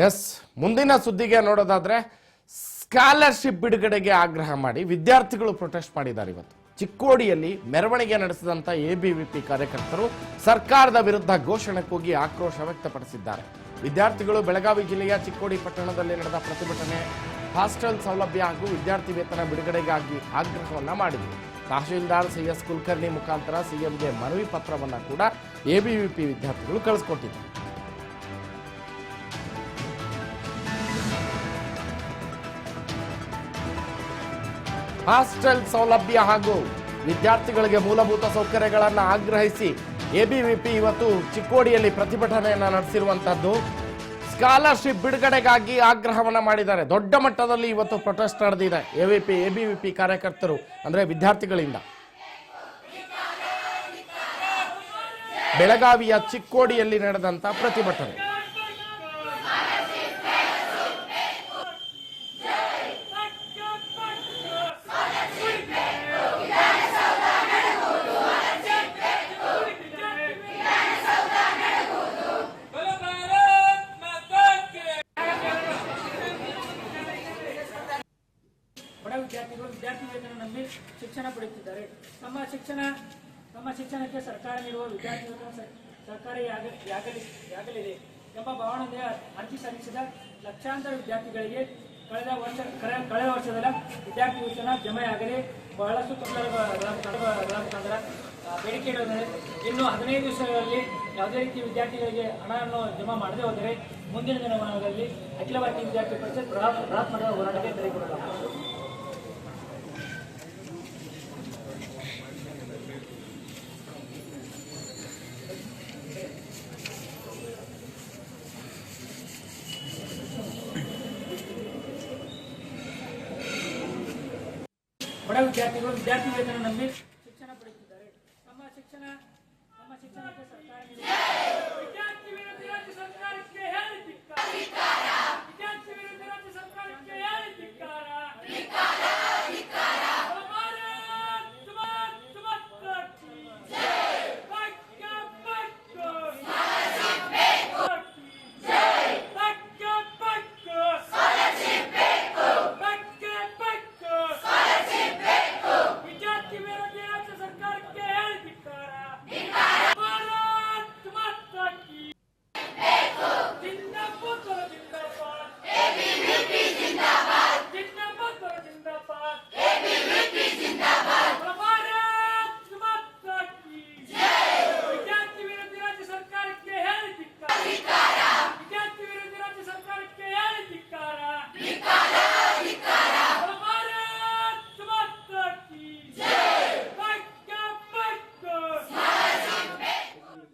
S ಮುಂದಿನ ಸುದ್ದಿಗೆ ನೋಡೋದಾದ್ರೆ ಸ್ಕಾಲರ್ಶಿಪ್ ಬಿಡುಗಡೆಗೆ ಆಗ್ರಹ ಮಾಡಿ ವಿದ್ಯಾರ್ಥಿಗಳು ಪ್ರೊಟೆಸ್ಟ್ ಮಾಡಿದ್ದಾರೆ. ಇವತ್ತು ಚಿಕ್ಕೋಡಿಯಲ್ಲಿ ಮೆರವಣಿಗೆ ನಡೆಸಿದಂತ ಎಬಿವಿಪಿ ಕಾರ್ಯಕರ್ತರು ಸರ್ಕಾರದ ವಿರುದ್ಧ ಘೋಷಣೆ ಕೂಗಿ ಆಕ್ರೋಶ ವ್ಯಕ್ತಪಡಿಸಿದ್ದಾರೆ. ವಿದ್ಯಾರ್ಥಿಗಳು ಬೆಳಗಾವಿ ಜಿಲ್ಲೆಯ ಚಿಕ್ಕೋಡಿ ಪಟ್ಟಣದಲ್ಲಿ ನಡೆದ ಪ್ರತಿಭಟನೆ ಹಾಸ್ಟೆಲ್ ಸೌಲಭ್ಯ ಹಾಗೂ ವಿದ್ಯಾರ್ಥಿ ವೇತನ ಬಿಡುಗಡೆಗಾಗಿ ಆಗ್ರಹವನ್ನ ಮಾಡಿದರು. ತಹಶೀಲ್ದಾರ್ CS ಕುಲಕರ್ಣಿ ಮುಖಾಂತರ ಸಿಎಂಗೆ ಮನವಿ ಪತ್ರವನ್ನ ಕೂಡ ಎಬಿವಿಪಿ ವಿದ್ಯಾರ್ಥಿಗಳು ಕಳಿಸಿಕೊಟ್ಟಿದ್ದಾರೆ. ಹಾಸ್ಟೆಲ್ ಸೌಲಭ್ಯ ಹಾಗೂ ವಿದ್ಯಾರ್ಥಿಗಳಿಗೆ ಮೂಲಭೂತ ಸೌಕರ್ಯಗಳನ್ನು ಆಗ್ರಹಿಸಿ ಎಬಿವಿಪಿ ಇವತ್ತು ಚಿಕ್ಕೋಡಿಯಲ್ಲಿ ಪ್ರತಿಭಟನೆಯನ್ನ ನಡೆಸಿರುವಂತದ್ದು. ಸ್ಕಾಲರ್ಶಿಪ್ ಬಿಡುಗಡೆಗಾಗಿ ಆಗ್ರಹವನ್ನ ಮಾಡಿದ್ದಾರೆ. ದೊಡ್ಡ ಮಟ್ಟದಲ್ಲಿ ಇವತ್ತು ಪ್ರೊಟೆಸ್ಟ್ ನಡೆದಿದೆ ಎಬಿವಿಪಿ ಕಾರ್ಯಕರ್ತರು ಅಂದ್ರೆ ವಿದ್ಯಾರ್ಥಿಗಳಿಂದ. ಬೆಳಗಾವಿಯ ಚಿಕ್ಕೋಡಿಯಲ್ಲಿ ನಡೆದಂತ ಪ್ರತಿಭಟನೆ. ವಿದ್ಯಾರ್ಥಿಗಳು ವಿದ್ಯಾರ್ಥಿ ವೇತನ ನಂಬಿ ಶಿಕ್ಷಣ ಪಡೆಯುತ್ತಿದ್ದಾರೆ. ತಮ್ಮ ಶಿಕ್ಷಣಕ್ಕೆ ಸರ್ಕಾರ ನೀಡುವ ವಿದ್ಯಾರ್ಥಿ ವೇತನ ಸರ್ಕಾರಿಯಾಗಲಿದೆ ಎಂಬ ಭಾವನೆಯಿಂದ ಅರ್ಜಿ ಸಲ್ಲಿಸಿದ ಲಕ್ಷಾಂತರ ವಿದ್ಯಾರ್ಥಿಗಳಿಗೆ ಕಳೆದ ವರ್ಷದ ವಿದ್ಯಾರ್ಥಿ ವೇತನ ಜಮೆಯಾಗಲಿ ಬಹಳಷ್ಟು ತೊಂದರೆ ಬೇಡಿಕೆ ಇಡುತ್ತದೆ. ಇನ್ನು 15 ದಿವಸಗಳಲ್ಲಿ ಯಾವುದೇ ರೀತಿ ವಿದ್ಯಾರ್ಥಿಗಳಿಗೆ ಹಣವನ್ನು ಜಮಾ ಮಾಡದೆ ಹೋದರೆ ಮುಂದಿನ ದಿನಮಾನಗಳಲ್ಲಿ ಅಖಿಲ ಭಾರತೀಯ ವಿದ್ಯಾರ್ಥಿ ಪರಿಷತ್ ಬೃಹತ್ ಮಟ್ಟದ ಹೋರಾಟಕ್ಕೆ ಕರೆಗೊಳ್ಳಲಾಗುತ್ತದೆ. ಬಡ ವಿದ್ಯಾರ್ಥಿಗಳು ವಿದ್ಯಾರ್ಥಿ ವೇತನ ನಂಬಿ ಶಿಕ್ಷಣ ಪಡೆಯುತ್ತಿದ್ದಾರೆ. ತಮ್ಮ ಶಿಕ್ಷಣಕ್ಕೆ ಸರ್ಕಾರ